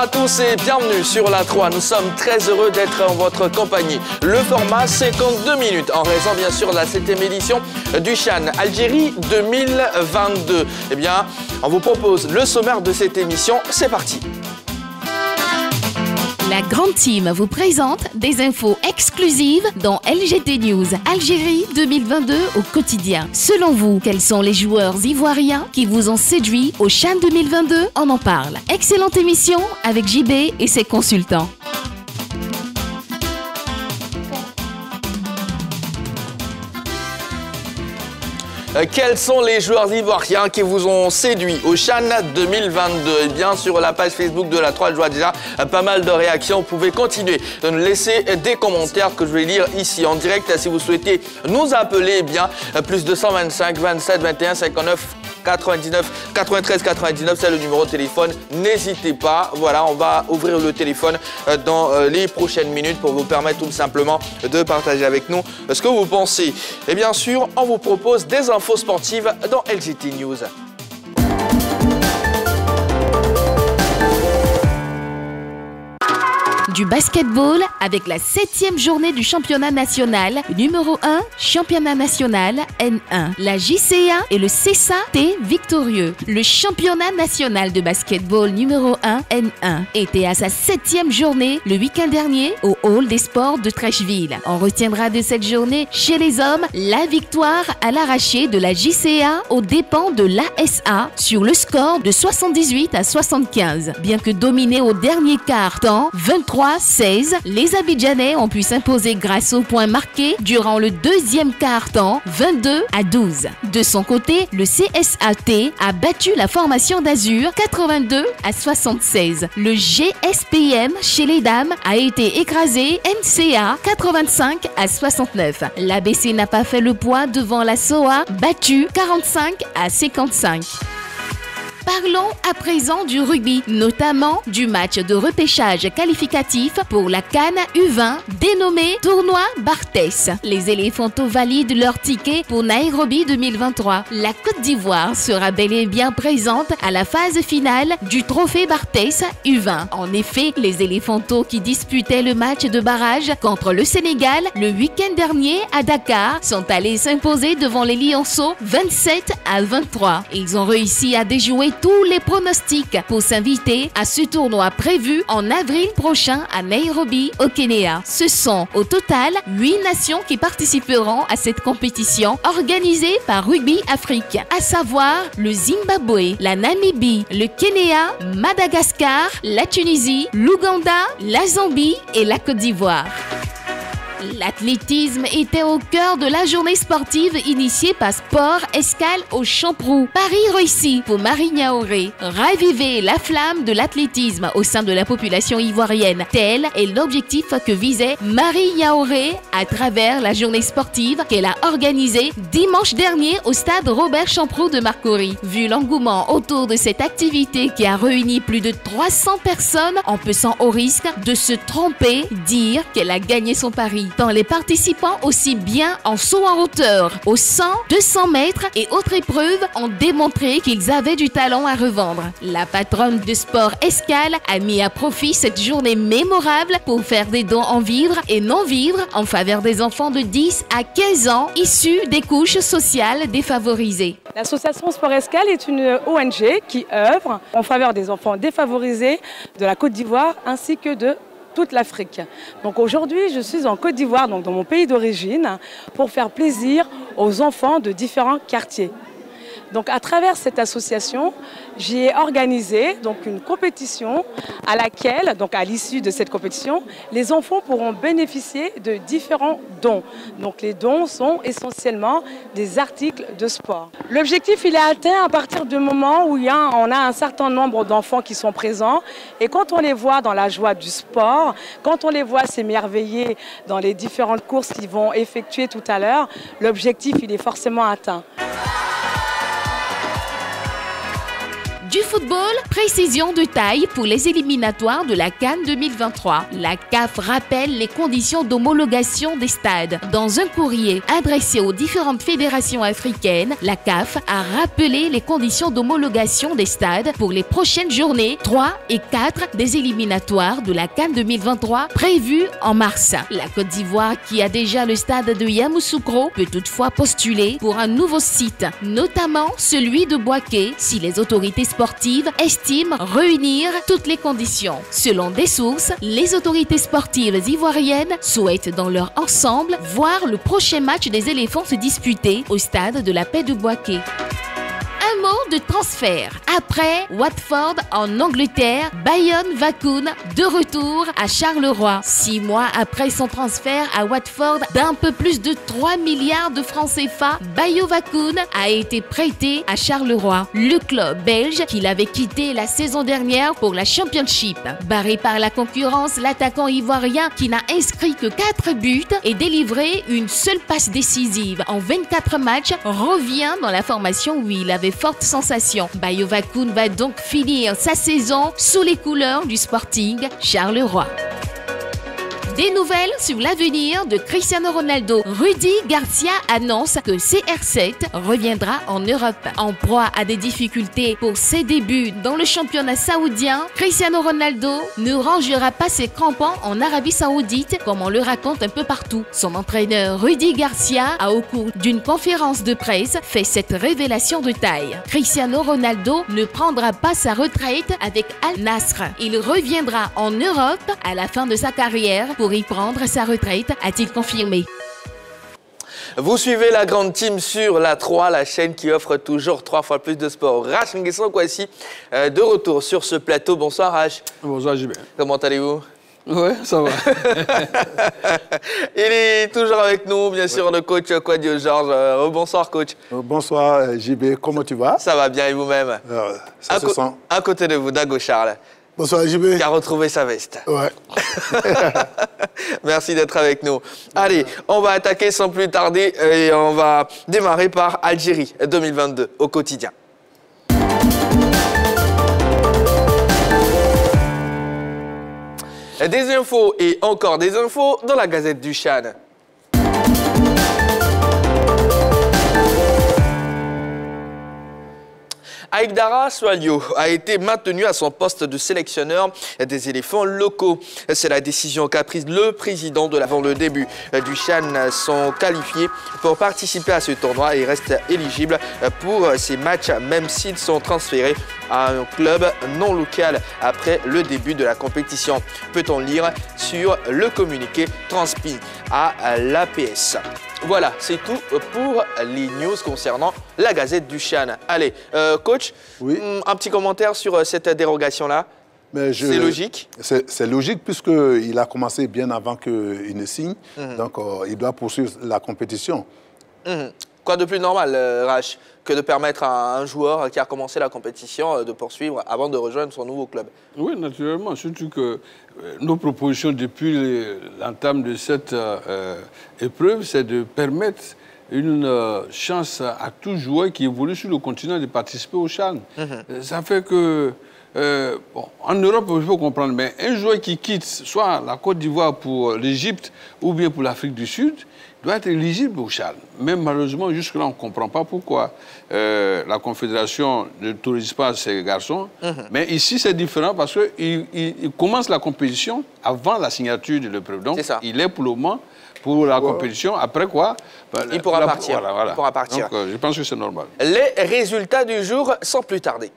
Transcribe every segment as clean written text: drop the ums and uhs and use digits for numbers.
à tous et bienvenue sur la 3. Nous sommes très heureux d'être en votre compagnie. Le format 52 minutes en raison bien sûr de la 7e édition du CHAN Algérie 2022. Eh bien, on vous propose le sommaire de cette émission. C'est parti. La Grande Team vous présente des infos exclusives dans LGT News Algérie 2022 au quotidien. Selon vous, quels sont les joueurs ivoiriens qui vous ont séduit au CHAN 2022? On en parle. Excellente émission avec JB et ses consultants. Quels sont les joueurs ivoiriens qui vous ont séduit au CHAN 2022? Et bien sur la page Facebook de la 3, je vois déjà pas mal de réactions. Vous pouvez continuer de nous laisser des commentaires que je vais lire ici en direct. Si vous souhaitez nous appeler, eh bien plus 225 27 21 59 99 93 99, c'est le numéro de téléphone. N'hésitez pas. Voilà, on va ouvrir le téléphone dans les prochaines minutes pour vous permettre tout simplement de partager avec nous ce que vous pensez. Et bien sûr, on vous propose des infos sportives dans LGT News. Du basketball avec la 7e journée du championnat national numéro 1, championnat national N1. La JCA et le CSA-T victorieux. Le championnat national de basketball numéro 1 N1 était à sa 7e journée le week-end dernier au hall des sports de Trècheville. On retiendra de cette journée chez les hommes la victoire à l'arraché de la JCA aux dépens de l'ASA sur le score de 78 à 75. Bien que dominé au dernier quart temps 23-16, les Abidjanais ont pu s'imposer grâce aux points marqués durant le deuxième quart-temps, 22-12. De son côté, le CSAT a battu la formation d'Azur 82-76. Le GSPM chez les dames a été écrasé MCA 85-69. L'ABC n'a pas fait le poids devant la SOA, battue 45-55. Parlons à présent du rugby, notamment du match de repêchage qualificatif pour la CAN U20 dénommé Tournoi Barthès. Les éléphantos valident leur ticket pour Nairobi 2023. La Côte d'Ivoire sera bel et bien présente à la phase finale du trophée Barthès U20. En effet, les éléphantos qui disputaient le match de barrage contre le Sénégal le week-end dernier à Dakar sont allés s'imposer devant les Lionceaux 27-23. Ils ont réussi à déjouer tous les pronostics pour s'inviter à ce tournoi prévu en avril prochain à Nairobi au Kenya. Ce sont au total 8 nations qui participeront à cette compétition organisée par Rugby Afrique, à savoir le Zimbabwe, la Namibie, le Kenya, Madagascar, la Tunisie, l'Ouganda, la Zambie et la Côte d'Ivoire. L'athlétisme était au cœur de la journée sportive initiée par Sport Escale au Champrou. Paris réussi pour Marie Niaouré. Raviver la flamme de l'athlétisme au sein de la population ivoirienne. Tel est l'objectif que visait Marie Niaouré à travers la journée sportive qu'elle a organisée dimanche dernier au stade Robert Champrou de Marcory. Vu l'engouement autour de cette activité qui a réuni plus de 300 personnes, on peut sans au risque de se tromper, dire qu'elle a gagné son pari. Tant les participants, aussi bien en saut en hauteur, aux 100, 200 mètres et autres épreuves, ont démontré qu'ils avaient du talent à revendre. La patronne de Sport Escale a mis à profit cette journée mémorable pour faire des dons en vivres et non-vivres en faveur des enfants de 10 à 15 ans issus des couches sociales défavorisées. L'association Sport Escale est une ONG qui œuvre en faveur des enfants défavorisés de la Côte d'Ivoire ainsi que de toute l'Afrique. Donc aujourd'hui, je suis en Côte d'Ivoire, donc dans mon pays d'origine, pour faire plaisir aux enfants de différents quartiers. Donc à travers cette association, j'ai organisé donc une compétition à laquelle, donc à l'issue de cette compétition, les enfants pourront bénéficier de différents dons. Donc les dons sont essentiellement des articles de sport. L'objectif, il est atteint à partir du moment où on a un certain nombre d'enfants qui sont présents. Et quand on les voit dans la joie du sport, quand on les voit s'émerveiller dans les différentes courses qu'ils vont effectuer tout à l'heure, l'objectif, il est forcément atteint. Du football, précision de taille pour les éliminatoires de la CAN 2023. La CAF rappelle les conditions d'homologation des stades. Dans un courrier adressé aux différentes fédérations africaines, la CAF a rappelé les conditions d'homologation des stades pour les prochaines journées 3 et 4 des éliminatoires de la CAN 2023 prévues en mars. La Côte d'Ivoire, qui a déjà le stade de Yamoussoukro, peut toutefois postuler pour un nouveau site, notamment celui de Bouaké, si les autorités sportives estiment réunir toutes les conditions. Selon des sources, les autorités sportives ivoiriennes souhaitent dans leur ensemble voir le prochain match des éléphants se disputer au stade de la Paix de Bouaké. Un mot de transfert. Après Watford en Angleterre, Bayon Wakoun de retour à Charleroi. 6 mois après son transfert à Watford d'un peu plus de 3 milliards de francs CFA, Bayon Wakoun a été prêté à Charleroi, le club belge qu'il avait quitté la saison dernière pour la Championship. Barré par la concurrence, l'attaquant ivoirien qui n'a inscrit que 4 buts et délivré une seule passe décisive en 24 matchs revient dans la formation où il avait forte sensation. Bayon Wakoun va donc finir sa saison sous les couleurs du Sporting Charleroi. Des nouvelles sur l'avenir de Cristiano Ronaldo. Rudy Garcia annonce que CR7 reviendra en Europe. En proie à des difficultés pour ses débuts dans le championnat saoudien, Cristiano Ronaldo ne rangera pas ses crampons en Arabie Saoudite comme on le raconte un peu partout. Son entraîneur Rudy Garcia a au cours d'une conférence de presse fait cette révélation de taille. Cristiano Ronaldo ne prendra pas sa retraite avec Al Nassr. Il reviendra en Europe à la fin de sa carrière pour y prendre sa retraite, a-t-il confirmé. Vous suivez la grande team sur la 3, la chaîne qui offre toujours 3 fois plus de sport. Rach Nguessan Kouassi, de retour sur ce plateau. Bonsoir Rach. Bonsoir JB. Comment allez-vous? Oui, ça va. Il est toujours avec nous, bien sûr, le coach Kwadio Georges. Bonsoir coach. Bonsoir JB, comment tu vas? Ça va bien et vous-même? Ça se sent. À côté de vous, Dago Charles. Bonsoir JB. Qui a retrouvé sa veste. Ouais. Merci d'être avec nous. Allez, on va attaquer sans plus tarder et on va démarrer par Algérie 2022 au quotidien. Des infos et encore des infos dans la Gazette du Chan. Aïdara Swalio a été maintenu à son poste de sélectionneur des éléphants locaux. C'est la décision qu'a prise le président avant le début du Chan. Sont qualifiés pour participer à ce tournoi et restent éligibles pour ces matchs, même s'ils sont transférés à un club non local après le début de la compétition. Peut-on lire sur le communiqué transmis à l'APS. Voilà, c'est tout pour les news concernant la Gazette du Chan. Allez, coach, oui. Un petit commentaire sur cette dérogation-là. C'est logique? C'est logique puisqu'il a commencé bien avant qu'il ne signe. Donc, il doit poursuivre la compétition. Quoi de plus normal, Rach, que de permettre à un joueur qui a commencé la compétition de poursuivre avant de rejoindre son nouveau club? Oui, naturellement. Surtout que nos propositions depuis l'entame de cette épreuve, c'est de permettre une chance à tout joueur qui évolue sur le continent de participer au Chan. Ça fait que, bon, en Europe, il faut comprendre, mais un joueur qui quitte soit la Côte d'Ivoire pour l'Égypte ou bien pour l'Afrique du Sud, doit être éligible au Chan. Mais malheureusement, jusque-là, on ne comprend pas pourquoi la Confédération n'autorise pas ces garçons. Mais ici, c'est différent parce qu'il commence la compétition avant la signature de l'épreuve. Donc, il est pour le moment pour la compétition. Après quoi il pourra partir. Voilà. Il pourra partir. Donc, je pense que c'est normal. Les résultats du jour, sans plus tarder.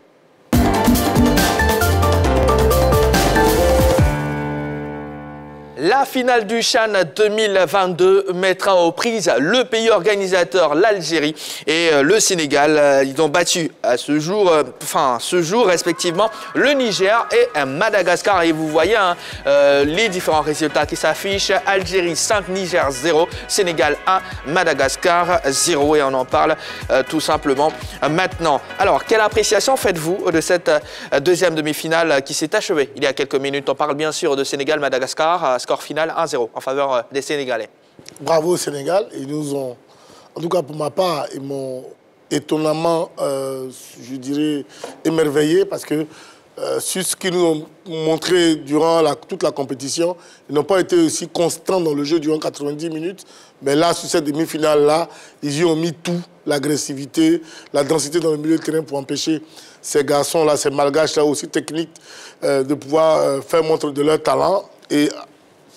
La finale du Chan 2022 mettra aux prises le pays organisateur, l'Algérie et le Sénégal. Ils ont battu à ce jour respectivement le Niger et Madagascar. Et vous voyez les différents résultats qui s'affichent. Algérie 5, Niger 0, Sénégal 1, Madagascar 0. Et on en parle tout simplement maintenant. Alors, quelle appréciation faites-vous de cette deuxième demi-finale qui s'est achevée il y a quelques minutes? On parle bien sûr de Sénégal-Madagascar. Score final 1-0 en faveur des Sénégalais. Bravo au Sénégal. Ils nous ont, en tout cas pour ma part, ils m'ont étonnamment, je dirais, émerveillés parce que sur ce qu'ils nous ont montré durant toute la compétition, ils n'ont pas été aussi constants dans le jeu durant 90 minutes. Mais là, sur cette demi-finale-là, ils y ont mis tout, l'agressivité, la densité dans le milieu de terrain pour empêcher ces garçons-là, ces malgaches-là aussi techniques, de pouvoir faire montre de leur talent. Et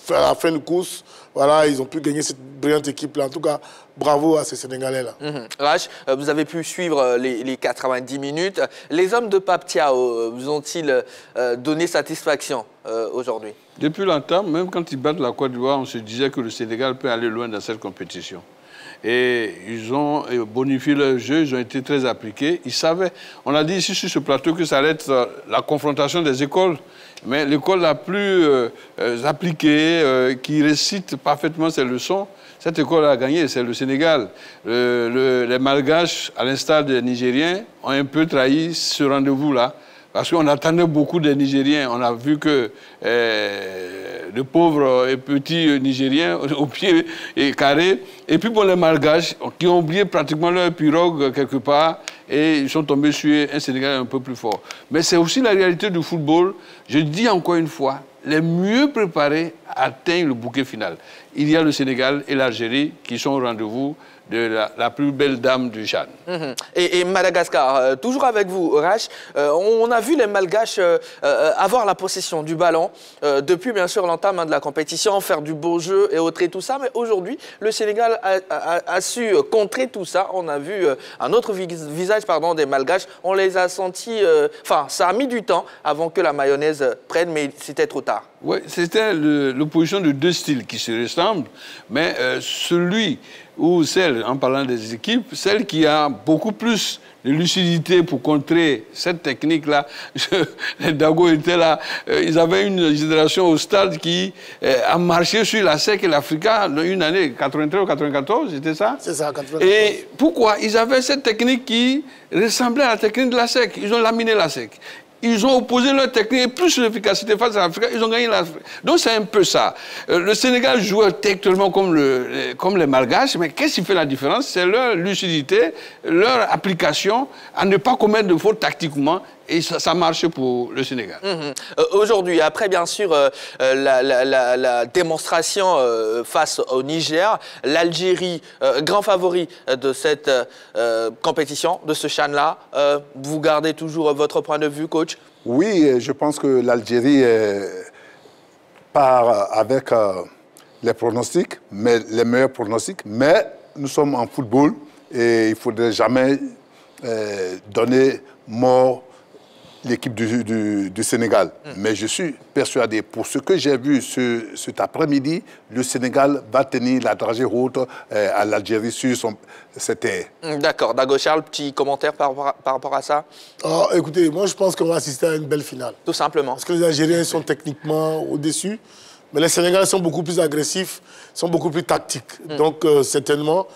à la fin de course, voilà, ils ont pu gagner cette brillante équipe-là. En tout cas, bravo à ces Sénégalais-là. Rach, vous avez pu suivre les 90 minutes. Les hommes de Pape Thiaw vous ont-ils donné satisfaction aujourd'hui? Depuis longtemps, même quand ils battent la Côte d'Ivoire, on se disait que le Sénégal peut aller loin dans cette compétition. Et ils ont bonifié leur jeu, ils ont été très appliqués. Ils savaient, on a dit ici sur ce plateau que ça allait être la confrontation des écoles. Mais l'école la plus appliquée, qui récite parfaitement ses leçons, cette école a gagné, c'est le Sénégal. Les Malgaches, à l'instar des Nigériens, ont un peu trahi ce rendez-vous-là. Parce qu'on attendait beaucoup des Nigériens. On a vu que le pauvre et petit Nigérien au pied carré. Et puis pour les Malgaches, qui ont oublié pratiquement leur pirogue quelque part, et ils sont tombés sur un Sénégal un peu plus fort. Mais c'est aussi la réalité du football. Je dis encore une fois, les mieux préparés atteignent le bouquet final. Il y a le Sénégal et l'Algérie qui sont au rendez-vous de la plus belle dame du Chan. Et Madagascar, toujours avec vous, Rach, on a vu les Malgaches avoir la possession du ballon depuis bien sûr l'entame de la compétition, faire du beau jeu et autres et tout ça, mais aujourd'hui, le Sénégal a su contrer tout ça. On a vu un autre visage des Malgaches, on les a sentis, enfin ça a mis du temps avant que la mayonnaise prenne, mais c'était trop tard. Oui, c'était l'opposition de deux styles qui se ressemblent, mais celui ou celle, en parlant des équipes, celle qui a beaucoup plus de lucidité pour contrer cette technique-là. Les Dago étaient là, ils avaient une génération au stade qui a marché sur la SEC et l'Africa dans une année, 93 ou 94, c'était ça? C'est ça, 94. Et pourquoi? Ils avaient cette technique qui ressemblait à la technique de la SEC. Ils ont laminé la SEC. Ils ont opposé leur technique et plus l'efficacité face à l'Afrique, ils ont gagné l'Afrique. Donc c'est un peu ça. Le Sénégal joue techniquement comme les Malgaches, mais qu'est-ce qui fait la différence? C'est leur lucidité, leur application à ne pas commettre de fautes tactiquement. Et ça marche pour le Sénégal. Aujourd'hui, après bien sûr la démonstration face au Niger, l'Algérie, grand favori de cette compétition, de ce Chan-là, vous gardez toujours votre point de vue, coach? Oui, je pense que l'Algérie part avec les pronostics, mais les meilleurs pronostics. Mais nous sommes en football et il ne faudrait jamais donner mort l'équipe du Sénégal. Mais je suis persuadé, pour ce que j'ai vu cet après-midi, le Sénégal va tenir la dragée haute à l'Algérie sur cette terre. D'accord. Dago Charles, petit commentaire par rapport à ça? Écoutez, moi je pense qu'on va assister à une belle finale. Tout simplement. Parce que les Algériens sont techniquement au-dessus, mais les Sénégalais sont beaucoup plus agressifs, sont beaucoup plus tactiques. Donc certainement,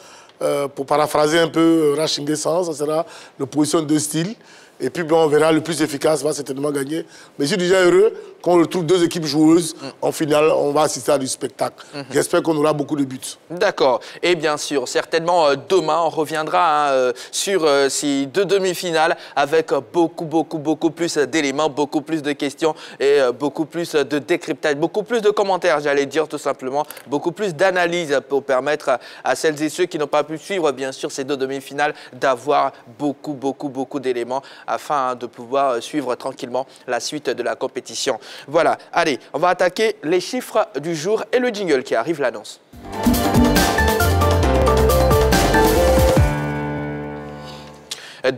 pour paraphraser un peu Rach Nguessan, ça sera l'opposition de style. Et puis, on verra, le plus efficace va certainement gagner. Mais je suis déjà heureux qu'on retrouve deux équipes joueuses. En finale, on va assister à du spectacle. J'espère qu'on aura beaucoup de buts. D'accord. Et bien sûr, certainement, demain, on reviendra sur ces deux demi-finales avec beaucoup plus d'éléments, beaucoup plus de questions et beaucoup plus de décryptage, beaucoup plus de commentaires, j'allais dire tout simplement, beaucoup plus d'analyse pour permettre à celles et ceux qui n'ont pas pu suivre, bien sûr, ces deux demi-finales, d'avoir beaucoup d'éléments afin de pouvoir suivre tranquillement la suite de la compétition. Voilà, allez, on va attaquer les chiffres du jour et le jingle qui arrive, l'annonce.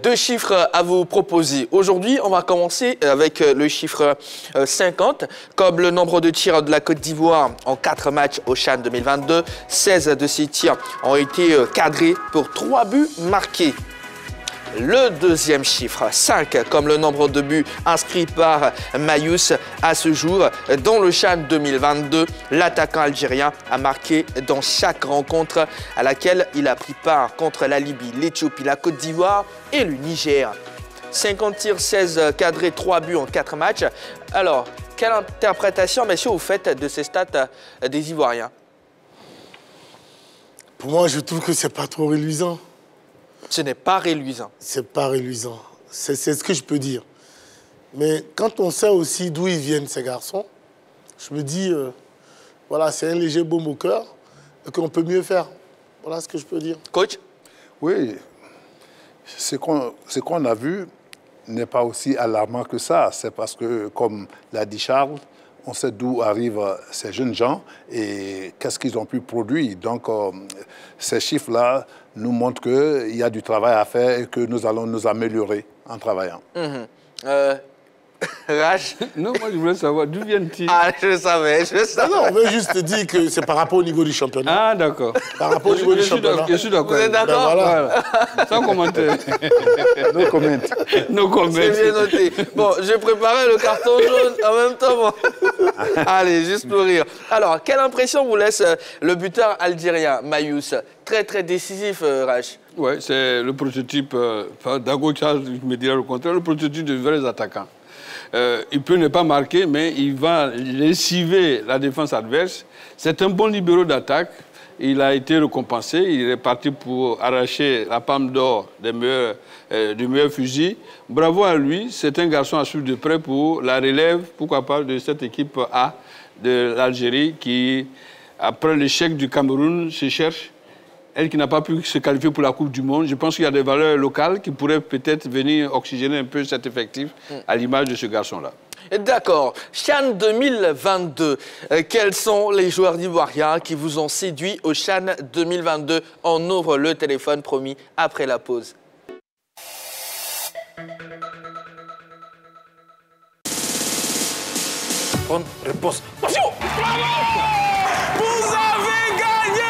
Deux chiffres à vous proposer. Aujourd'hui, on va commencer avec le chiffre 50. Comme le nombre de tirs de la Côte d'Ivoire en 4 matchs au Chan 2022, 16 de ces tirs ont été cadrés pour 3 buts marqués. Le deuxième chiffre, 5, comme le nombre de buts inscrits par Mayous à ce jour. Dans le Chan 2022, l'attaquant algérien a marqué dans chaque rencontre à laquelle il a pris part contre la Libye, l'Éthiopie, la Côte d'Ivoire et le Niger. 50 tirs, 16 cadrés, 3 buts en 4 matchs. Alors, quelle interprétation, messieurs, vous faites de ces stats des Ivoiriens? Pour moi, je trouve que c'est pas trop reluisant. Ce n'est pas reluisant. C'est pas reluisant. C'est ce que je peux dire. Mais quand on sait aussi d'où ils viennent, ces garçons, je me dis, voilà, c'est un léger baume au cœur et qu'on peut mieux faire. Voilà ce que je peux dire. Coach? Oui, ce qu'on a vu n'est pas aussi alarmant que ça. C'est parce que, comme l'a dit Charles, on sait d'où arrivent ces jeunes gens et qu'est-ce qu'ils ont pu produire. Donc, ces chiffres-là nous montrent qu'il y a du travail à faire et que nous allons nous améliorer en travaillant. Rach? Non, moi je voulais savoir d'où viennent-ils. Ah, je savais. Non, on veut juste dire que c'est par rapport au niveau du championnat. Ah, d'accord. Par rapport au niveau du championnat. Je suis d'accord. Vous êtes d'accord? Voilà. Sans commentaire. No comment. No comment. C'est bien noté. Bon, j'ai préparé le carton jaune en même temps. Bon. Allez, juste pour rire. Alors, quelle impression vous laisse le buteur algérien, Mayous? Très, très décisif, Rach. Oui, c'est le prototype, Dago Charles me dirait le contraire, le prototype de vrais attaquants. Il peut ne pas marquer, mais il va lessiver la défense adverse. C'est un bon libéro d'attaque. Il a été récompensé. Il est parti pour arracher la palme d'or du meilleur fusil. Bravo à lui. C'est un garçon à suivre de près pour la relève, pourquoi pas, de cette équipe A de l'Algérie qui, après l'échec du Cameroun, se cherche. Elle qui n'a pas pu se qualifier pour la Coupe du Monde, je pense qu'il y a des valeurs locales qui pourraient peut-être venir oxygéner un peu cet effectif à l'image de ce garçon-là. D'accord. CHAN 2022. Quels sont les joueurs ivoiriens qui vous ont séduit au CHAN 2022? On ouvre le téléphone, promis, après la pause. Bonne réponse. Attention! Vous avez gagné!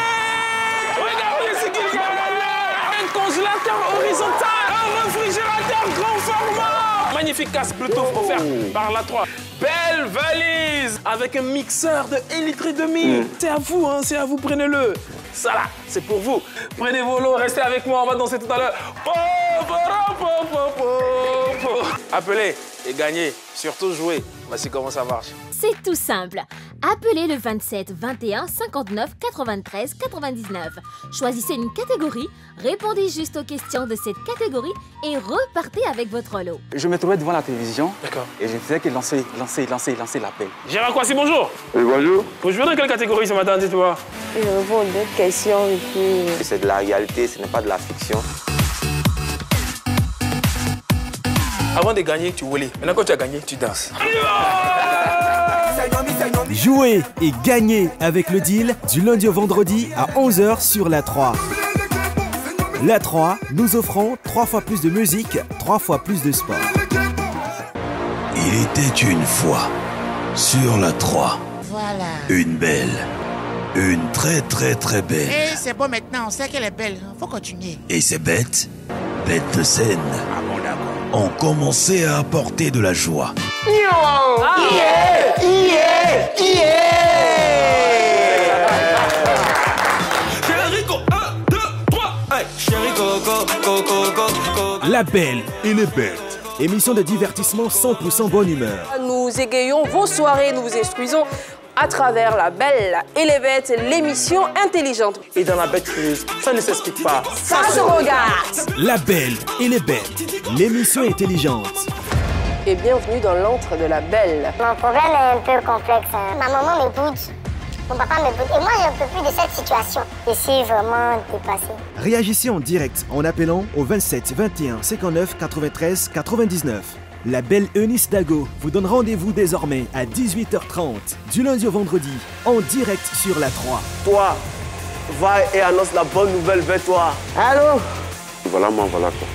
Regardez ce qu'il y a là! Un congélateur horizontal, un réfrigérateur grand format! Magnifique casque Bluetooth offert par la 3. Belle valise avec un mixeur de 1,5 litre. C'est à vous, hein, c'est à vous, prenez-le. Ça là, c'est pour vous. Prenez vos lots, restez avec moi, on va danser tout à l'heure. Appelez et gagnez, surtout jouez. Voici comment ça marche. C'est tout simple. Appelez le 27 21 59 93 99. Choisissez une catégorie, répondez juste aux questions de cette catégorie et repartez avec votre lot. Je me trouvais devant la télévision. D'accord. Et je ne faisais que lancer l'appel. Gérard Kwasi, bonjour. Oui, bonjour. Vous jouez dans quelle catégorie ce matin, dites-moi? Je réponds d'autres questions et puis... C'est de la réalité, ce n'est pas de la fiction. Avant de gagner, tu voulais. Maintenant, quand tu as gagné, tu danses. Jouez et gagnez avec le deal du lundi au vendredi à 11h sur la 3. La 3, nous offrons 3 fois plus de musique, 3 fois plus de sport. Il était une fois, sur la 3, voilà. Une belle, une très très très belle. Et c'est bon maintenant, on sait qu'elle est belle, faut continuer. Et ces bêtes saines, ont commencé à apporter de la joie. La Belle et les Bêtes, émission de divertissement 100% bonne humeur. Nous égayons vos soirées, nous vous instruisons à travers La Belle et les Bêtes, l'émission intelligente. Et dans la bête curieuse, ça ne s'explique pas. Ça se regarde. La Belle et les Bêtes, l'émission intelligente. Et bienvenue dans l'antre de La Belle. Mon problème est un peu complexe. Ma maman m'écoute, mon papa m'écoute. Et moi, je ne peux plus de cette situation. Je suis vraiment dépassée. Réagissez en direct en appelant au 27 21 59 93 99. La Belle Eunice Dago vous donne rendez-vous désormais à 18h30 du lundi au vendredi en direct sur la 3. Toi, va et annonce la bonne nouvelle vers toi. Allô? Voilà moi, voilà toi.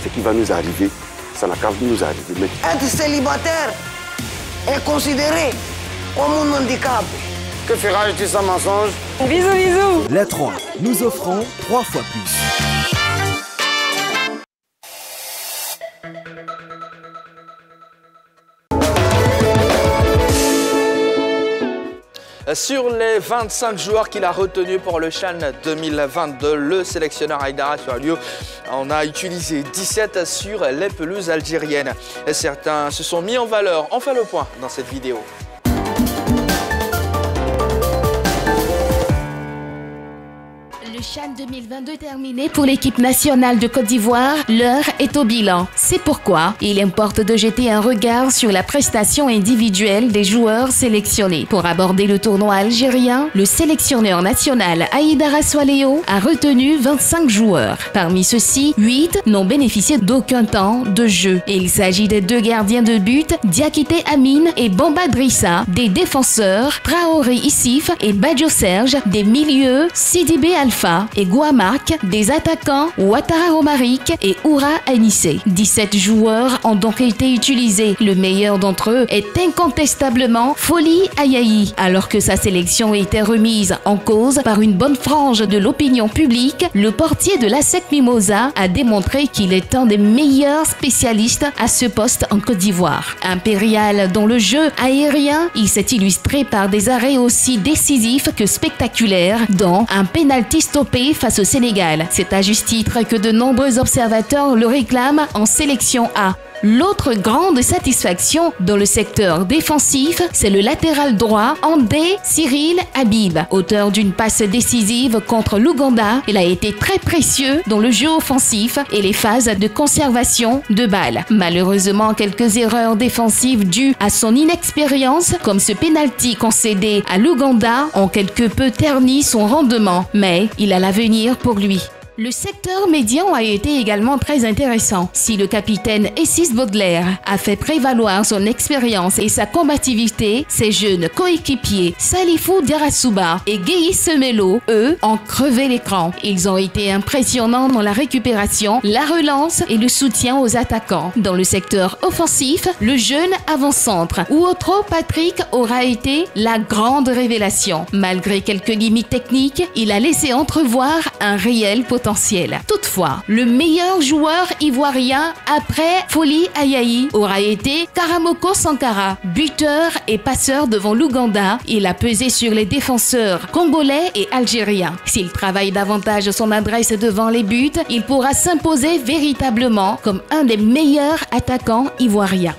Ce qui va nous arriver, ça n'a qu'à nous arriver. Mais... Être célibataire est considéré comme un handicap. Que feras-tu sans mensonge? Bisous, bisous. La 3, nous offrons 3 fois plus. Sur les 25 joueurs qu'il a retenus pour le CHAN 2022, le sélectionneur Aïdara Sualio en a utilisé 17 sur les pelouses algériennes. Certains se sont mis en valeur. On fait le point dans cette vidéo. Le CHAN 2022 terminé pour l'équipe nationale de Côte d'Ivoire, l'heure est au bilan. C'est pourquoi il importe de jeter un regard sur la prestation individuelle des joueurs sélectionnés. Pour aborder le tournoi algérien, le sélectionneur national Haïdara Soualéo a retenu 25 joueurs. Parmi ceux-ci, 8 n'ont bénéficié d'aucun temps de jeu. Et il s'agit des 2 gardiens de but, Diakité Amine et Bamba Drissa, des défenseurs, Traoré Issif et Badjo Serge, des milieux, Sidibé Alpha et Gouamark, des attaquants, Ouattara Romaric et Oura Anissé. 17 joueurs ont donc été utilisés. Le meilleur d'entre eux est incontestablement Foli Ayayi, alors que sa sélection était remise en cause par une bonne frange de l'opinion publique. Le portier de l'ASEC Mimosa a démontré qu'il est un des meilleurs spécialistes à ce poste en Côte d'Ivoire. Impérial dans le jeu aérien, il s'est illustré par des arrêts aussi décisifs que spectaculaires, dont un pénalty stoppé face au Sénégal. C'est à juste titre que de nombreux observateurs le réclament en sélection A. L'autre grande satisfaction dans le secteur défensif, c'est le latéral droit Andé Cyril Habib. Auteur d'une passe décisive contre l'Ouganda, il a été très précieux dans le jeu offensif et les phases de conservation de balles. Malheureusement, quelques erreurs défensives dues à son inexpérience, comme ce pénalty concédé à l'Ouganda, ont quelque peu terni son rendement, mais il a l'avenir pour lui. Le secteur médian a été également très intéressant. Si le capitaine Essis Baudelaire a fait prévaloir son expérience et sa combativité, ses jeunes coéquipiers Salifou Diarasouba et Guéhi Semelo, eux, ont crevé l'écran. Ils ont été impressionnants dans la récupération, la relance et le soutien aux attaquants. Dans le secteur offensif, le jeune avant-centre Ouotro Patrick aura été la grande révélation. Malgré quelques limites techniques, il a laissé entrevoir un réel potentiel. Toutefois, le meilleur joueur ivoirien après Foli Ayayi aura été Karamoko Sankara, buteur et passeur devant l'Ouganda. Il a pesé sur les défenseurs congolais et algériens. S'il travaille davantage son adresse devant les buts, il pourra s'imposer véritablement comme un des meilleurs attaquants ivoiriens.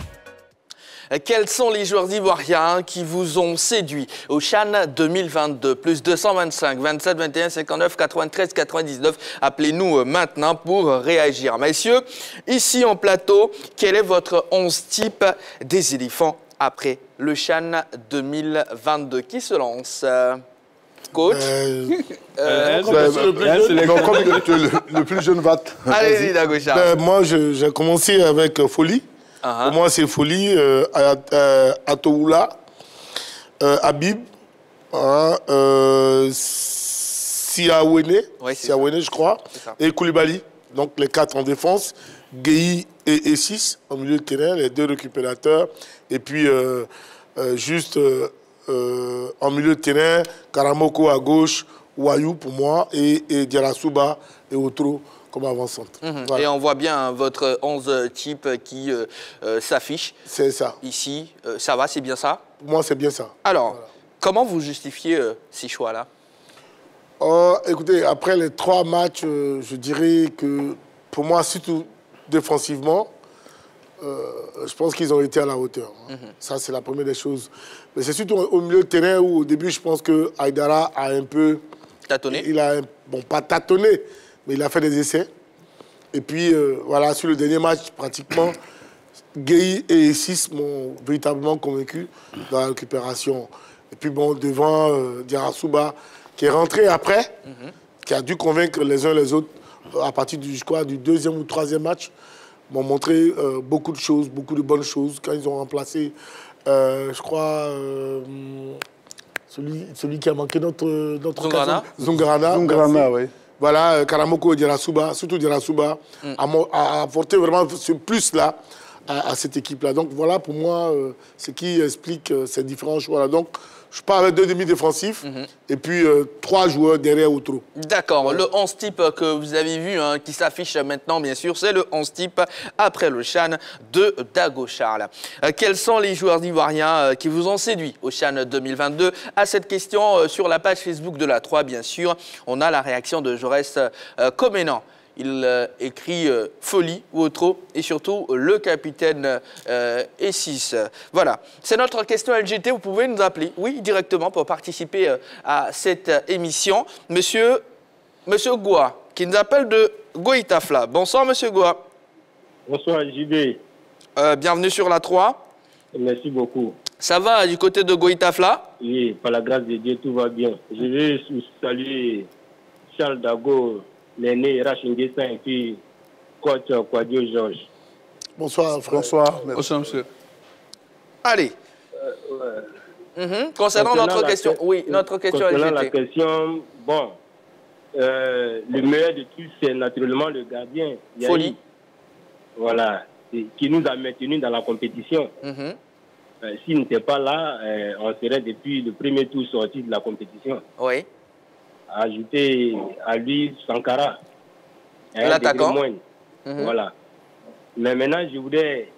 Quels sont les joueurs ivoiriens qui vous ont séduit au CHAN 2022? Plus 225, 27, 21, 59, 93, 99. Appelez-nous maintenant pour réagir. Messieurs, ici en plateau, quel est votre 11 type des éléphants après le CHAN 2022? Qui se lance? Coach? Le plus jeune va. Allez-y, Dagocha. Moi, j'ai commencé avec Foli. Pour moi, c'est Foli, Atoula, Habib, Siawene, je crois, et Koulibaly. Donc les 4 en défense, Guéhi et Essis en milieu de terrain, les 2 récupérateurs. Et puis juste en milieu de terrain, Karamoko à gauche, Wayou pour moi, et Diarasouba et Outro comme avant-centre. Voilà. Et on voit bien votre 11 type qui s'affiche. C'est ça. Ici, ça va, c'est bien ça? Pour moi, c'est bien ça. Alors, voilà. Comment vous justifiez ces choix-là? Écoutez, après les 3 matchs, je dirais que pour moi, surtout défensivement, je pense qu'ils ont été à la hauteur. Ça, c'est la première des choses. Mais c'est surtout au milieu de terrain où, au début, je pense que Haïdara a un peu... Tâtonné? Il a, bon, pas tâtonné, mais il a fait des essais. Et puis, voilà, sur le dernier match, pratiquement, Guéhi et Essis m'ont véritablement convaincu dans la récupération. Et puis, bon, devant Diarasouba, qui est rentré après, qui a dû convaincre les uns les autres à partir du 2e ou 3e match, m'ont montré beaucoup de choses, beaucoup de bonnes choses. Quand ils ont remplacé, je crois, celui qui a manqué notre Zungarana, oui. Voilà, Karamoko et Diarasouba, surtout Diarasouba, a apporté vraiment ce plus-là à cette équipe-là. Donc voilà, pour moi, ce qui explique ces différents choix-là. Donc, je pars avec 2 demi-défensifs et puis 3 joueurs derrière ou trop. D'accord. Le 11 type que vous avez vu, qui s'affiche maintenant, bien sûr, c'est le 11 type après le CHAN de Dago Charles. Quels sont les joueurs ivoiriens qui vous ont séduit au CHAN 2022? À cette question, sur la page Facebook de la 3, bien sûr, on a la réaction de Jaurès Comenan. Il écrit Folie ou autre, et surtout le capitaine Essis. Voilà, c'est notre question LGT. Vous pouvez nous appeler, oui, directement pour participer à cette émission. Monsieur Monsieur Goua, qui nous appelle de Goïtafla. Bonsoir, Monsieur Goua. Bonsoir, JB. Bienvenue sur la 3. Merci beaucoup. Ça va du côté de Goïtafla? Oui, par la grâce de Dieu, tout va bien. Je vais saluer Charles Dago, l'aîné, Rachinguessin et puis coach Kwadio Georges. Bonsoir, frère. Bonsoir. Bonsoir, monsieur. Allez. Concernant notre question, oui, notre question concernant LGT. la question, bon, le meilleur de tous, c'est naturellement le gardien. Yahi. Folie. Voilà, qui nous a maintenus dans la compétition. S'il n'était pas là, on serait depuis le premier tour sorti de la compétition. Oui. Ajouter à lui Sankara. L'attaquant. Voilà. Mais maintenant, je voudrais...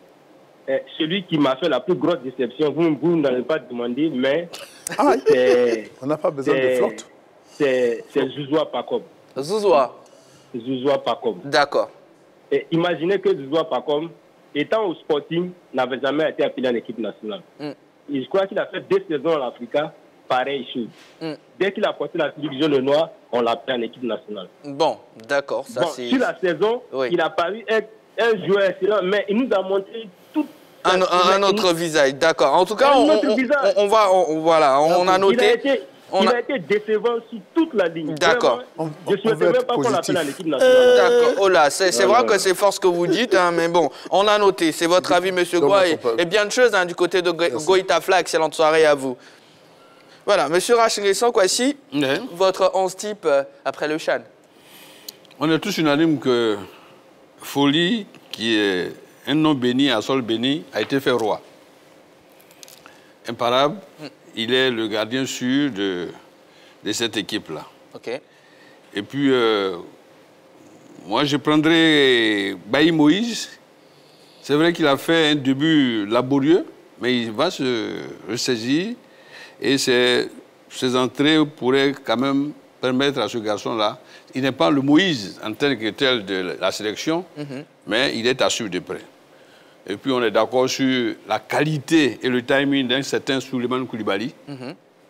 celui qui m'a fait la plus grosse déception, vous n'allez pas demander, mais... on n'a pas besoin de flotte. C'est Zouzoua Pakom. Zouzoua Pakom. D'accord. Imaginez que Zouzoua Pakom, étant au Sporting, n'avait jamais été appelé en équipe nationale. Et je crois qu'il a fait 2 saisons en Africa, pareil chose. Dès qu'il a porté la division de noir, on l'a appelé en équipe nationale. Bon, d'accord. Sur la saison, il a paru être un joueur excellent, mais il nous a montré tout un autre visage. D'accord. En tout cas, on a noté. Il a été décevant sur toute la ligne. D'accord. Je ne souhaitais même pas qu'on l'appelle à l'équipe nationale. D'accord. Oh là, c'est vrai que c'est fort ce que vous dites, hein, mais bon, on a noté. C'est votre avis, monsieur Goua, et bien de choses du côté de Goïtafla. Excellente soirée à vous. Voilà, monsieur Rachinguessin, Kwasi, votre 11 type après le Chan. On est tous unanimes que Folie, qui est un nom béni, un sol béni, a été fait roi. Imparable. Il est le gardien sûr de cette équipe-là. OK. Et puis, moi, je prendrais Bailly Moïse. C'est vrai qu'il a fait un début laborieux, mais il va se ressaisir. Et ses entrées pourraient quand même permettre à ce garçon-là. Il n'est pas le Moïse en tant que tel de la sélection, mais il est à suivre de près. Et puis, on est d'accord sur la qualité et le timing d'un certain Souleymane Koulibaly,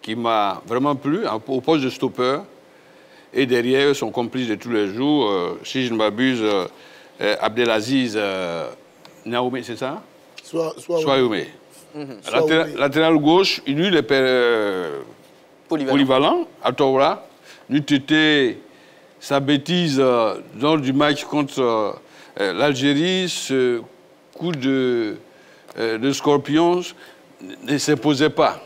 qui m'a vraiment plu au poste de stopper. Et derrière, son complice de tous les jours, si je ne m'abuse, Abdelaziz Naoumé, c'est ça? Soaoumé. Latéral gauche, lui, il est polyvalent, à Toura. Nous été sa bêtise lors du match contre l'Algérie, ce coup de Scorpions ne se posait pas.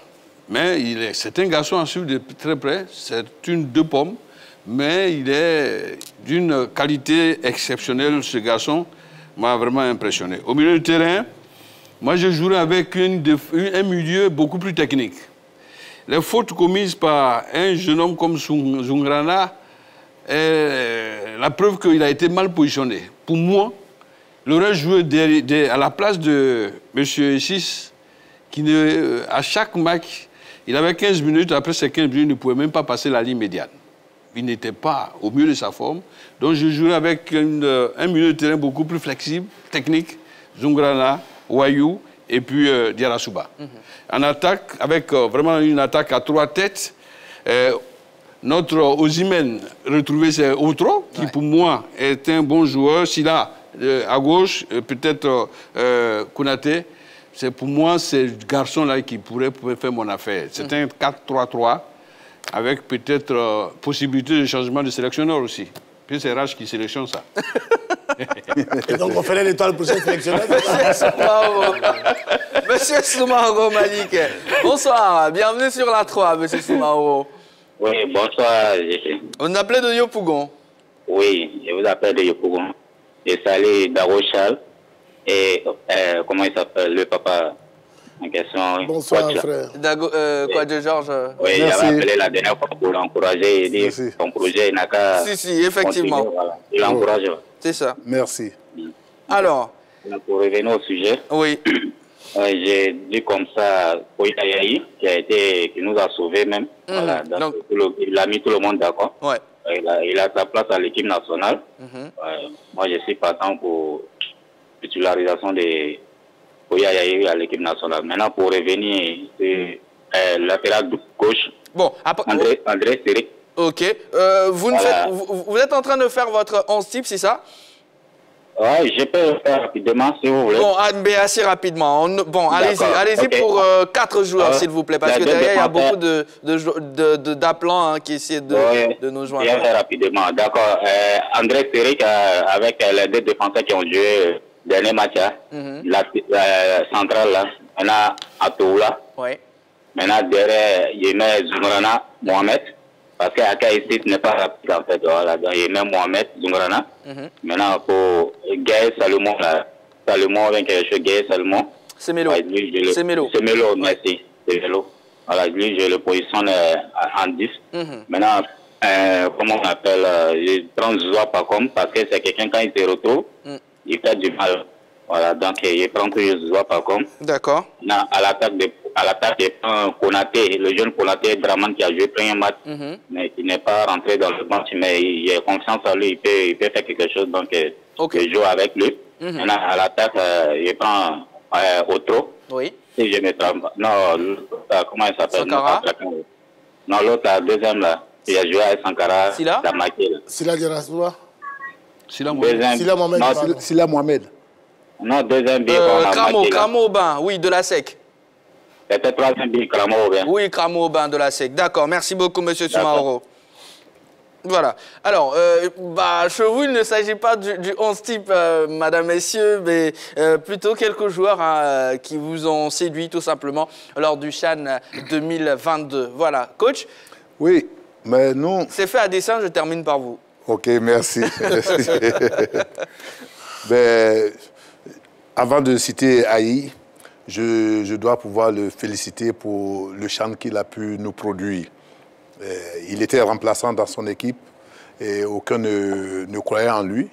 Mais c'est un garçon à suivre de très près. C'est une 2 pommes. Mais il est d'une qualité exceptionnelle, ce garçon. M'a vraiment impressionné. Au milieu du terrain, moi, je jouerais avec un milieu beaucoup plus technique. Les fautes commises par un jeune homme comme Zungrana, la preuve qu'il a été mal positionné. Pour moi, il aurait joué à la place de M. Essis, qui à chaque match, il avait 15 minutes. Après ces 15 minutes, il ne pouvait même pas passer la ligne médiane. Il n'était pas au mieux de sa forme. Donc, je jouerais avec un milieu de terrain beaucoup plus flexible, technique, Zungrana, Wayou et puis Diarra-Souba. En attaque, avec vraiment une attaque à 3 têtes, notre Osimhen retrouvé, c'est Outro, qui pour moi est un bon joueur. S'il a à gauche, peut-être Konaté, pour moi, c'est ce garçon-là qui pourrait faire mon affaire. C'est un 4-3-3 avec peut-être possibilité de changement de sélectionneur aussi. Puis c'est Rach qui sélectionne ça. Et donc on ferait l'étoile prochaine sélectionneur. Monsieur Soumaro Malik, bonsoir, bienvenue sur la 3, monsieur Soumaro. Oui, bonsoir. On nous appelait de Yopougon. Oui, je vous appelle de Yopougon. Je salue Darochal et comment il s'appelle, le papa en question. Bonsoir, frère. Quoi de Georges? Oui, j'avais appelé la dernière fois pour l'encourager et dire son projet n'a qu'à... Si, effectivement. Voilà. Il l'encourage. C'est ça. Merci. Alors pour revenir au sujet. Oui. J'ai dit comme ça, Koïta Yahi, qui nous a sauvés même. Voilà, donc, il a mis tout le monde d'accord. Ouais. Il a sa place à l'équipe nationale. Moi, je suis partant pour titularisation de Koïta Yahi à l'équipe nationale. Maintenant, pour revenir, c'est latéral gauche. Bon, André Séric. Ok. Vous êtes en train de faire votre 11 type, c'est ça? Oui, je peux le faire rapidement si vous voulez. Bon, mais assez rapidement. Bon, allez-y pour 4 joueurs, s'il vous plaît, parce que derrière, il y a beaucoup d'appelants qui essaient de nous joindre. Bien fait rapidement, d'accord. André Céric, avec les 2 défenseurs qui ont joué le dernier match, la centrale, là, maintenant Atoula. Oui. Maintenant, derrière, il met Zungrana, Mohamed. Parce qu'Akaïsit n'est pas rapide en fait. Voilà, donc il met Mohamed Zungrana. Maintenant, pour Gaël Salomon, Salomon, Gaël Salomon. C'est Mélo. C'est Mélo, merci. C'est Mélo. Voilà, lui, je le positionne en 10. Maintenant, comment on appelle, je prends Zoua Pacom parce que c'est quelqu'un, quand il se retrouve, il fait du mal. Voilà, donc il prend que Zoua Pacom. D'accord. À l'attaque, il prend Konaté, le jeune Konaté Draman qui a joué le premier match, mais il n'est pas rentré dans le match, mais il a confiance en lui, il peut faire quelque chose, donc je joue avec lui. Maintenant, à l'attaque, il prend Otro. Oui. Si je me trompe. Non, comment il s'appelle? Sankara. Non, l'autre, la deuxième, là, il a joué avec Sankara. Sila? Sila Djerassoua. Sila Mohamed. Sila Mohamed. Non, deuxième but. Kramo Aubin, oui, de la SEC. C'était troisième but, Kramo Aubin. Oui, Kramo Aubin de la SEC. D'accord, merci beaucoup, monsieur Soumaoro. Voilà. Alors, chez vous, il ne s'agit pas du 11 type, madame, messieurs, mais plutôt quelques joueurs qui vous ont séduit tout simplement lors du CHAN 2022. Voilà. Coach? Oui, mais non. C'est fait à dessein, je termine par vous. Ok, merci. Mais, avant de citer Aïe, je dois pouvoir le féliciter pour le CHAN qu'il a pu nous produire. Il était remplaçant dans son équipe et aucun ne croyait en lui.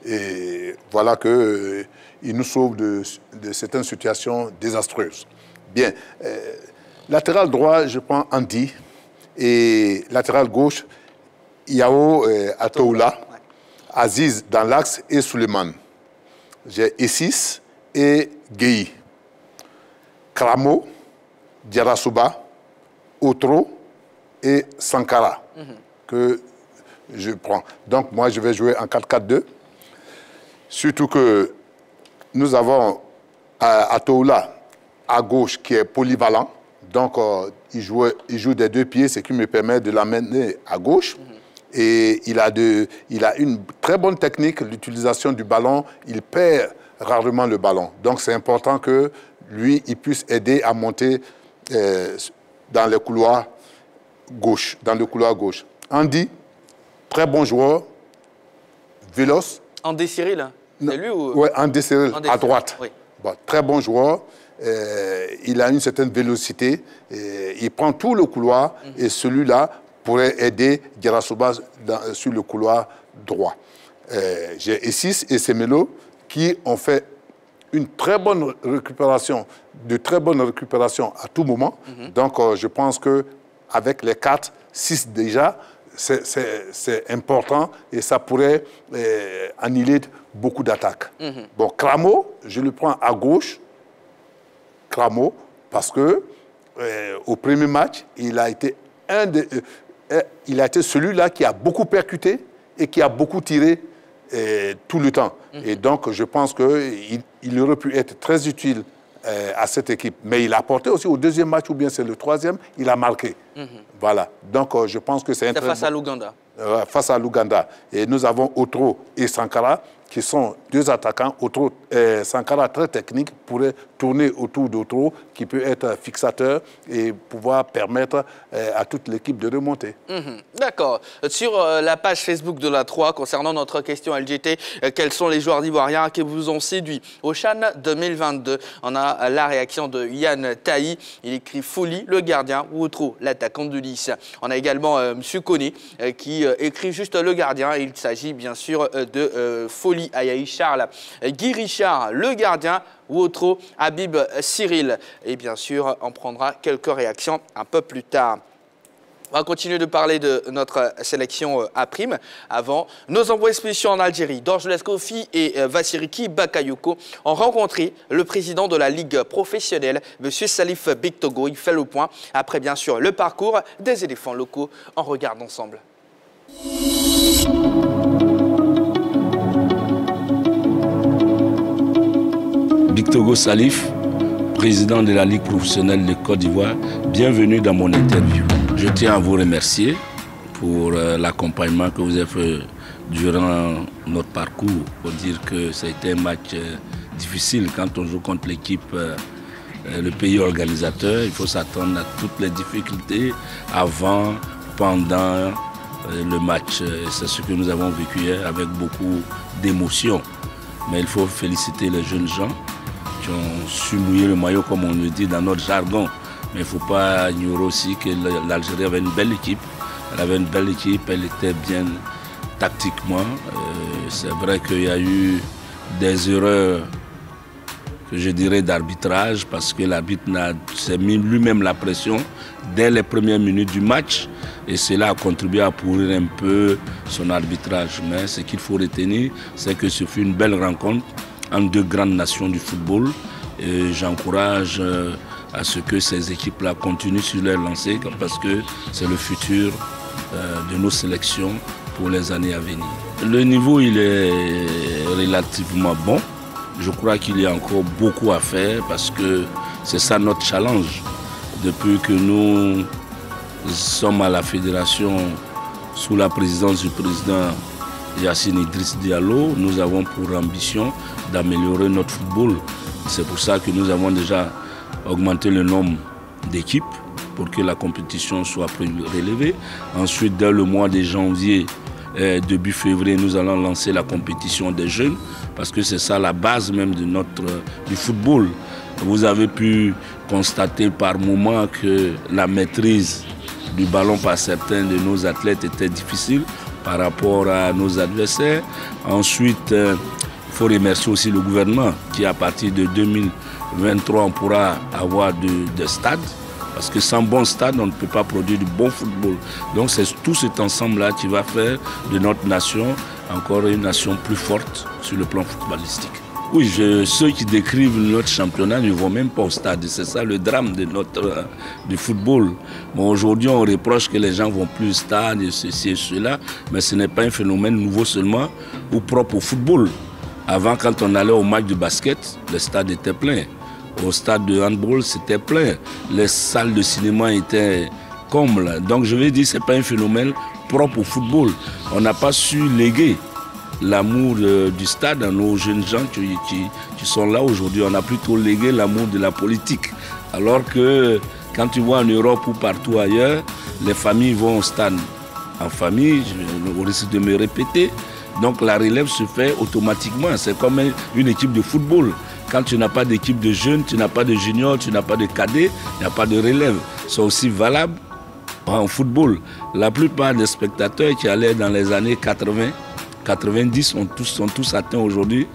Et voilà qu'il nous sauve de certaines situations désastreuses. Bien, latéral droit, je prends Andy. Et latéral gauche, Yao Atoula, Aziz dans l'axe et Suleiman. J'ai Essis et Gueye. Kramo, Djerassoua, Otro et Sankara que je prends. Donc moi je vais jouer en 4-4-2. Surtout que nous avons Atoula à gauche qui est polyvalent. Donc il joue des 2 pieds, ce qui me permet de l'amener à gauche. Et il a une très bonne technique, l'utilisation du ballon. Il perd rarement le ballon. Donc c'est important que lui, il puisse aider à monter dans le couloir gauche. Andy, très bon joueur, véloce. Andy Cyril, c'est lui ou... Oui, Andy Cyril, à droite. Oui. Bon, très bon joueur. Il a une certaine vélocité. Il prend tout le couloir et celui-là pourrait aider Djerassoua sur le couloir droit. J'ai Essis et Semelo qui ont fait une très bonne récupération, de très bonnes récupérations à tout moment. Donc, je pense qu'avec les 4, 6 déjà, c'est important et ça pourrait annihiler beaucoup d'attaques. Bon, Kramo, je le prends à gauche. Kramo, parce que au premier match, il a été celui-là qui a beaucoup percuté et qui a beaucoup tiré tout le temps. Et donc, je pense qu'il aurait pu être très utile à cette équipe. Mais il a apporté aussi au deuxième match, ou bien c'est le troisième, il a marqué. Voilà. Donc, je pense que c'est un très face à l'Ouganda. Face à l'Ouganda. Et nous avons Otro et Sankara, qui sont 2 attaquants. Sankara, très technique, pourrait tourner autour d'Otro, qui peut être fixateur et pouvoir permettre à toute l'équipe de remonter. D'accord. Sur la page Facebook de la 3, concernant notre question LGT, quels sont les joueurs ivoiriens qui vous ont séduit au CHAN 2022? On a la réaction de Yann Taï. Il écrit Folie, le gardien, ou Otro, l'attaquant de Nice. On a également M. Koné qui écrit juste le gardien. Il s'agit bien sûr de Folie. Ayaï Charles, Guy Richard, le gardien, ou Otro, Habib Cyril. Et bien sûr, on prendra quelques réactions un peu plus tard. On va continuer de parler de notre sélection A'. Avant, nos envoyés spéciaux en Algérie, Dorjules Kofi et Vassiriki Bakayoko, ont rencontré le président de la Ligue professionnelle, M. Salif Bictogo. Il fait le point après, bien sûr, le parcours des éléphants locaux. On regarde ensemble. Bictogo Salif, président de la Ligue professionnelle de Côte d'Ivoire, bienvenue dans mon interview. Je tiens à vous remercier pour l'accompagnement que vous avez fait durant notre parcours, pour dire que c'était un match difficile quand on joue contre l'équipe, le pays organisateur. Il faut s'attendre à toutes les difficultés avant, pendant le match. C'est ce que nous avons vécu hier avec beaucoup d'émotion. Mais il faut féliciter les jeunes gens qui ont su mouiller le maillot, comme on le dit dans notre jargon. Mais il ne faut pas ignorer aussi que l'Algérie avait une belle équipe. Elle avait une belle équipe, elle était bien tactiquement. C'est vrai qu'il y a eu des erreurs, que je dirais, d'arbitrage, parce que l'arbitre s'est mis lui-même la pression dès les premières minutes du match. Et cela a contribué à pourrir un peu son arbitrage. Mais ce qu'il faut retenir, c'est que ce fut une belle rencontre entre deux grandes nations du football. Et j'encourage à ce que ces équipes-là continuent sur leur lancée, parce que c'est le futur de nos sélections pour les années à venir. Le niveau, il est relativement bon. Je crois qu'il y a encore beaucoup à faire, parce que c'est ça notre challenge. Depuis que nous sommes à la fédération sous la présidence du président Yassine Idriss Diallo, nous avons pour ambition d'améliorer notre football. C'est pour ça que nous avons déjà augmenté le nombre d'équipes pour que la compétition soit relevée. Ensuite, dès le mois de janvier, début février, nous allons lancer la compétition des jeunes, parce que c'est ça la base même de du football. Vous avez pu constater par moments que la maîtrise du ballon par certains de nos athlètes était difficile par rapport à nos adversaires. Ensuite, il faut remercier aussi le gouvernement qui, à partir de 2023, on pourra avoir des stades. Parce que sans bon stade, on ne peut pas produire du bon football. Donc c'est tout cet ensemble-là qui va faire de notre nation encore une nation plus forte sur le plan footballistique. Oui, ceux qui décrivent notre championnat ne vont même pas au stade. C'est ça le drame de du football. Bon, aujourd'hui, on reproche que les gens ne vont plus au stade, et ceci et cela, mais ce n'est pas un phénomène nouveau seulement ou propre au football. Avant, quand on allait au match de basket, le stade était plein. Au stade de handball, c'était plein. Les salles de cinéma étaient combles. Donc je vais dire que ce n'est pas un phénomène propre au football. On n'a pas su léguer l'amour du stade à nos jeunes gens qui sont là aujourd'hui. On a plutôt légué l'amour de la politique. Alors que quand tu vois en Europe ou partout ailleurs, les familles vont au stade en famille, au risque de me répéter. Donc la relève se fait automatiquement. C'est comme une équipe de football. Quand tu n'as pas d'équipe de jeunes, tu n'as pas de juniors, tu n'as pas de cadets, il n'y a pas de relève. C'est aussi valable en football. La plupart des spectateurs qui allaient dans les années 80, 90 sont tous atteints aujourd'hui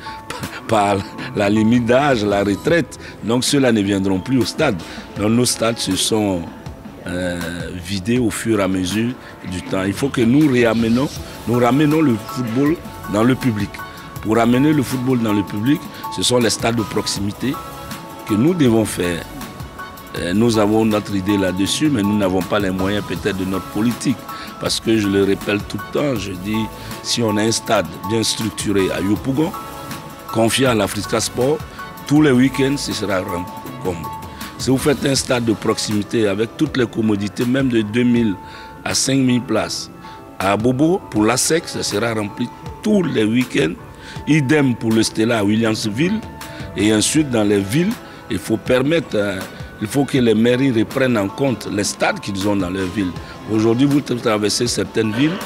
par la limite d'âge, la retraite. Donc ceux-là ne viendront plus au stade. Donc nos stades se sont vidés au fur et à mesure du temps. Il faut que nous ramenons le football dans le public. Pour amener le football dans le public, ce sont les stades de proximité que nous devons faire. Nous avons notre idée là-dessus, mais nous n'avons pas les moyens peut-être de notre politique. Parce que je le répète tout le temps, je dis, si on a un stade bien structuré à Yopougon, confié à l'Africa Sport, tous les week-ends, ce sera rempli. Si vous faites un stade de proximité avec toutes les commodités, même de 2000 à 5000 places, à Bobo, pour l'ASEC, ça sera rempli tous les week-ends. Idem pour le Stella à Williamsville. Et ensuite, dans les villes, il faut que les mairies reprennent en compte les stades qu'ils ont dans leurs villes. Aujourd'hui, vous traversez certaines villes,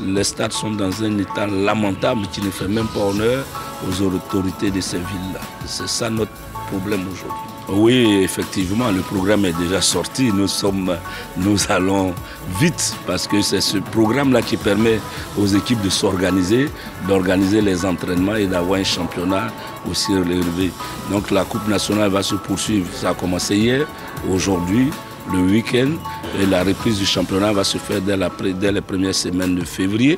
les stades sont dans un état lamentable qui ne fait même pas honneur aux autorités de ces villes-là. C'est ça notre problème aujourd'hui. Oui, effectivement, le programme est déjà sorti. Nous allons vite parce que c'est ce programme-là qui permet aux équipes de s'organiser, d'organiser les entraînements et d'avoir un championnat aussi relevé. Donc la Coupe nationale va se poursuivre. Ça a commencé hier, aujourd'hui. le week-end. Et la reprise du championnat va se faire dès les premières semaines de février,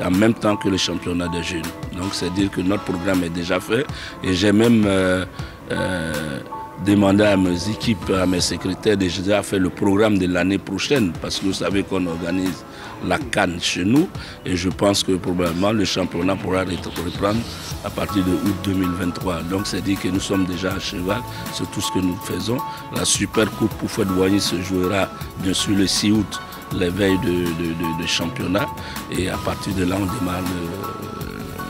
en même temps que le championnat des jeunes. Donc c'est dire que notre programme est déjà fait. Et j'ai même demandé à mes équipes, à mes secrétaires, déjà faire le programme de l'année prochaine, parce que vous savez qu'on organise la CAN chez nous, et je pense que probablement le championnat pourra reprendre à partir de août 2023. Donc c'est dire que nous sommes déjà à cheval sur tout ce que nous faisons. La Super Coupe pour Fouette-Boigny se jouera bien sûr le 6 août, les veilles de championnat, et à partir de là on démarre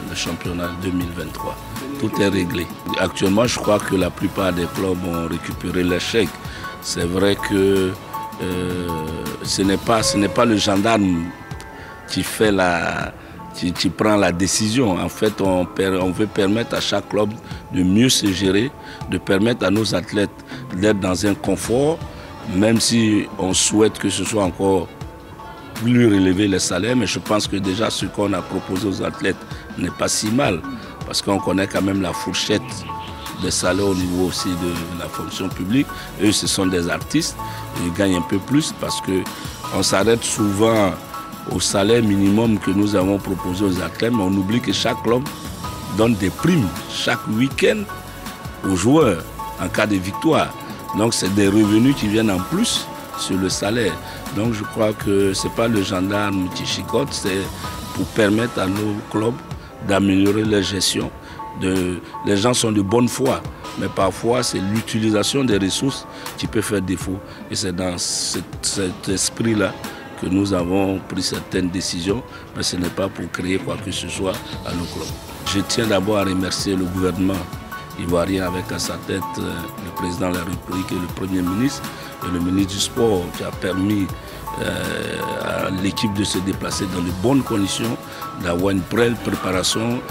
le championnat 2023. Tout est réglé. Actuellement, je crois que la plupart des clubs ont récupéré les chèques. C'est vrai que ce n'est pas le gendarme qui prend la décision. En fait, on veut permettre à chaque club de mieux se gérer, de permettre à nos athlètes d'être dans un confort, même si on souhaite que ce soit encore plus relevé les salaires. Mais je pense que déjà ce qu'on a proposé aux athlètes n'est pas si mal, parce qu'on connaît quand même la fourchette des salaires au niveau aussi de la fonction publique. Eux, ce sont des artistes, ils gagnent un peu plus parce qu'on s'arrête souvent au salaire minimum que nous avons proposé aux athlètes, mais on oublie que chaque club donne des primes chaque week-end aux joueurs en cas de victoire. Donc c'est des revenus qui viennent en plus sur le salaire. Donc je crois que ce n'est pas le gendarme qui chicote, c'est pour permettre à nos clubs d'améliorer leur gestion. Les gens sont de bonne foi, mais parfois c'est l'utilisation des ressources qui peut faire défaut. Et c'est dans cet esprit-là que nous avons pris certaines décisions, mais ce n'est pas pour créer quoi que ce soit à nos clubs. Je tiens d'abord à remercier le gouvernement ivoirien avec à sa tête le président de la République et le Premier ministre et le ministre du Sport qui a permis à l'équipe de se déplacer dans de bonnes conditions, d'avoir une préparation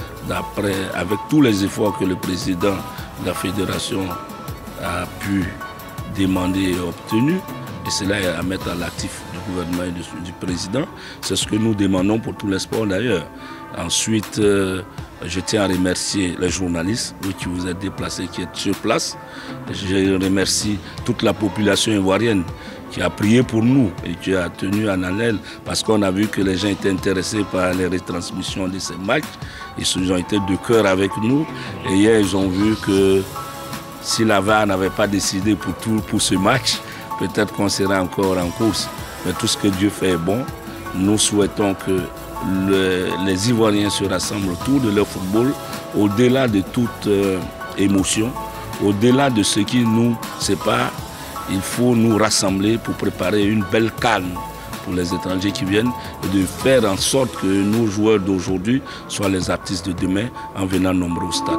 avec tous les efforts que le président de la fédération a pu demander et obtenir. Et cela est à mettre à l'actif du gouvernement et du président. C'est ce que nous demandons pour tous les sports d'ailleurs. Ensuite, je tiens à remercier les journalistes qui vous êtes déplacés, qui êtes sur place. Je remercie toute la population ivoirienne qui a prié pour nous et qui a tenu en haleine parce qu'on a vu que les gens étaient intéressés par les retransmissions de ces matchs. Ils ont été de cœur avec nous. Et hier, ils ont vu que si la VAR n'avait pas décidé pour ce match, peut-être qu'on serait encore en course. Mais tout ce que Dieu fait est bon. Nous souhaitons que les Ivoiriens se rassemblent autour de leur football, au-delà de toute émotion, au-delà de ce qui nous sépare. Il faut nous rassembler pour préparer une belle CAN pour les étrangers qui viennent et de faire en sorte que nos joueurs d'aujourd'hui soient les artistes de demain en venant nombreux au stade.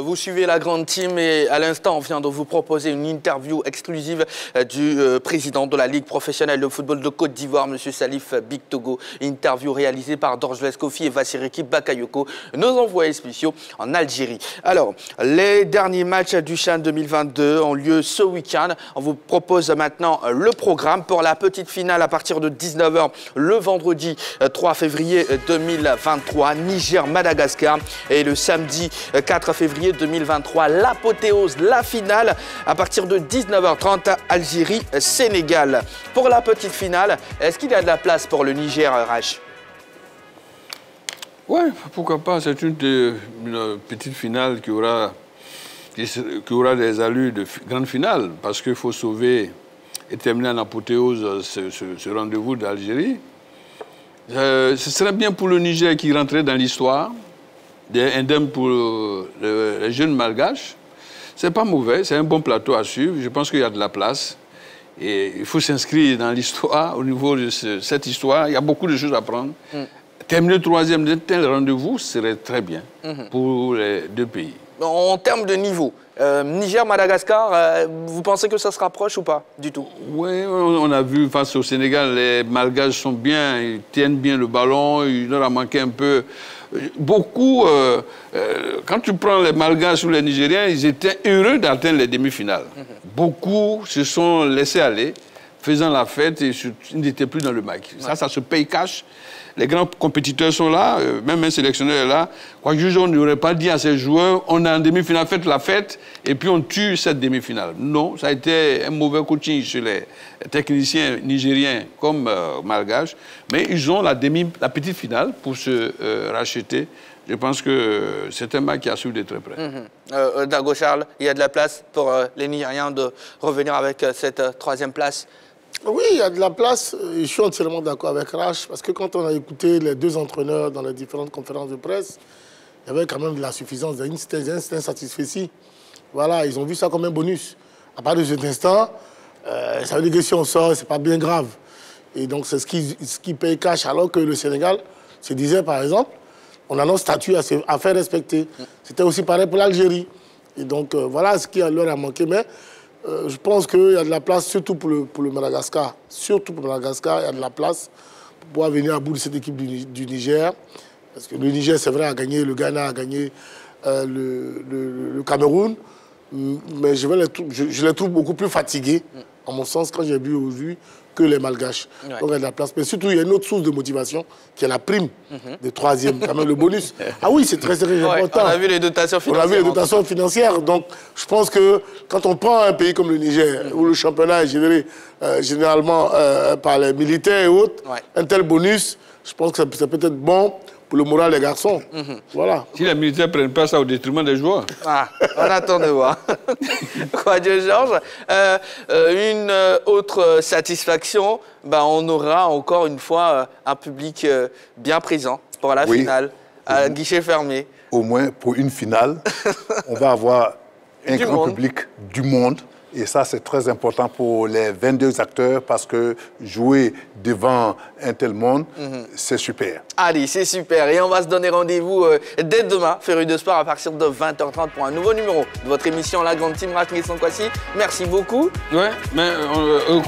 Vous suivez la grande team et à l'instant, on vient de vous proposer une interview exclusive du président de la Ligue professionnelle de football de Côte d'Ivoire, M. Salif Bictogo. Interview réalisée par Dorjles Kofi et Vassiriki Bakayoko, nos envoyés spéciaux en Algérie. Alors, les derniers matchs du CHAN 2022 ont lieu ce week-end. On vous propose maintenant le programme pour la petite finale à partir de 19 h le vendredi 3 février 2023, Niger-Madagascar, et le samedi 4 février 2023, l'apothéose, la finale, à partir de 19 h 30, Algérie-Sénégal. Pour la petite finale, est-ce qu'il y a de la place pour le Niger, Rach? Oui, pourquoi pas. C'est une petite finale qui aura des allures de grande finale, parce qu'il faut sauver et terminer en apothéose ce rendez-vous d'Algérie. Ce serait bien pour le Niger qui rentrait dans l'histoire, indemne pour les jeunes malgaches. C'est pas mauvais, c'est un bon plateau à suivre. Je pense qu'il y a de la place. Et il faut s'inscrire dans l'histoire. Au niveau de cette histoire, il y a beaucoup de choses à prendre. Terminer troisième d'un tel rendez-vous serait très bien pour les deux pays. En termes de niveau, Niger-Madagascar, vous pensez que ça se rapproche ou pas du tout? Oui, on a vu face au Sénégal, les Malgaches sont bien, ils tiennent bien le ballon, il leur a manqué un peu. Beaucoup, quand tu prends les Malgaches ou les Nigériens, ils étaient heureux d'atteindre les demi-finales. Beaucoup se sont laissés aller faisant la fête et ils n'étaient plus dans le match. Ça se paye cash. Les grands compétiteurs sont là, même un sélectionneur est là. Quoi que on n'aurait pas dit à ces joueurs, on est en demi-finale, faites la fête, et puis on tue cette demi-finale. Non, ça a été un mauvais coaching chez les techniciens nigériens comme malgaches, mais ils ont la petite finale pour se racheter. Je pense que c'est un match qui a suivi de très près. Dago Charles, il y a de la place pour les Nigériens de revenir avec cette 3e place. Oui, il y a de la place. Je suis entièrement d'accord avec Rach, parce que quand on a écouté les 2 entraîneurs dans les différentes conférences de presse, il y avait quand même de la suffisance. C'était un satisfait. Voilà, ils ont vu ça comme un bonus. À part de cet instant, ça veut dire que si on sort, c'est pas bien grave. Et donc, c'est ce qui paye cash, alors que le Sénégal se disait, par exemple, on a notre statut à faire respecter. C'était aussi pareil pour l'Algérie. Et donc, voilà ce qui leur a manqué. Mais je pense qu'il y a de la place, surtout pour le Madagascar. Surtout pour le Madagascar, il y a de la place pour pouvoir venir à bout de cette équipe du Niger. Parce que le Niger, c'est vrai, a gagné, le Ghana a gagné le Cameroun. Mais je les trouve beaucoup plus fatigués, à mon sens, quand j'ai vu aujourd'hui, que les Malgaches. Ouais. Donc il y a de la place. Mais surtout, il y a une autre source de motivation, qui est la prime de 3e, quand même le bonus. Ah oui, c'est très important. On a vu les dotations financières. On a vu les dotations financières. Donc je pense que quand on prend un pays comme le Niger, où le championnat est géré généralement par les militaires et autres, un tel bonus, je pense que ça peut être bon pour le moral des garçons. Voilà. Si les militaires ne prennent pas ça au détriment des joueurs. Ah, on attend de voir. Quoi, Dieu Georges. Une autre satisfaction, on aura encore une fois un public bien présent pour la finale, à guichet fermé. Au moins, pour une finale, on va avoir un grand public du monde. Et ça, c'est très important pour les 22 acteurs parce que jouer devant un tel monde, c'est super. Allez, c'est super. Et on va se donner rendez-vous dès demain, Féru de Sport, à partir de 20h30 pour un nouveau numéro de votre émission La Grande Team Rachmi Sankwasi. Merci beaucoup. Ouais, mais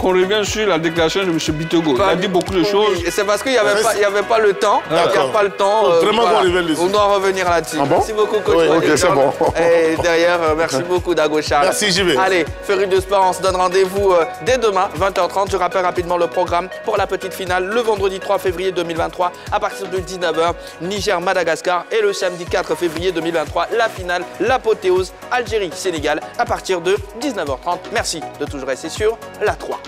qu'on revienne sur la déclaration de M. Bitogo. Il a dit beaucoup de choses. Oui, c'est parce qu'il n'y avait pas le temps. Il n'y a pas le temps. Vraiment qu'on revienne dessus. On doit revenir là-dessus. Ah bon? Merci beaucoup, coach. Oui, ok, c'est bon. Et derrière, merci beaucoup, Dago Charles. Merci, j'y vais. Allez, Féru de Sport, on se donne rendez-vous dès demain, 20h30. Je rappelle rapidement le programme pour la petite finale, le vendredi 3 février 2023, à partir de 19h, Niger-Madagascar. Et le samedi 4 février 2023, la finale, l'apothéose, Algérie-Sénégal, à partir de 19h30. Merci de toujours rester sur la 3.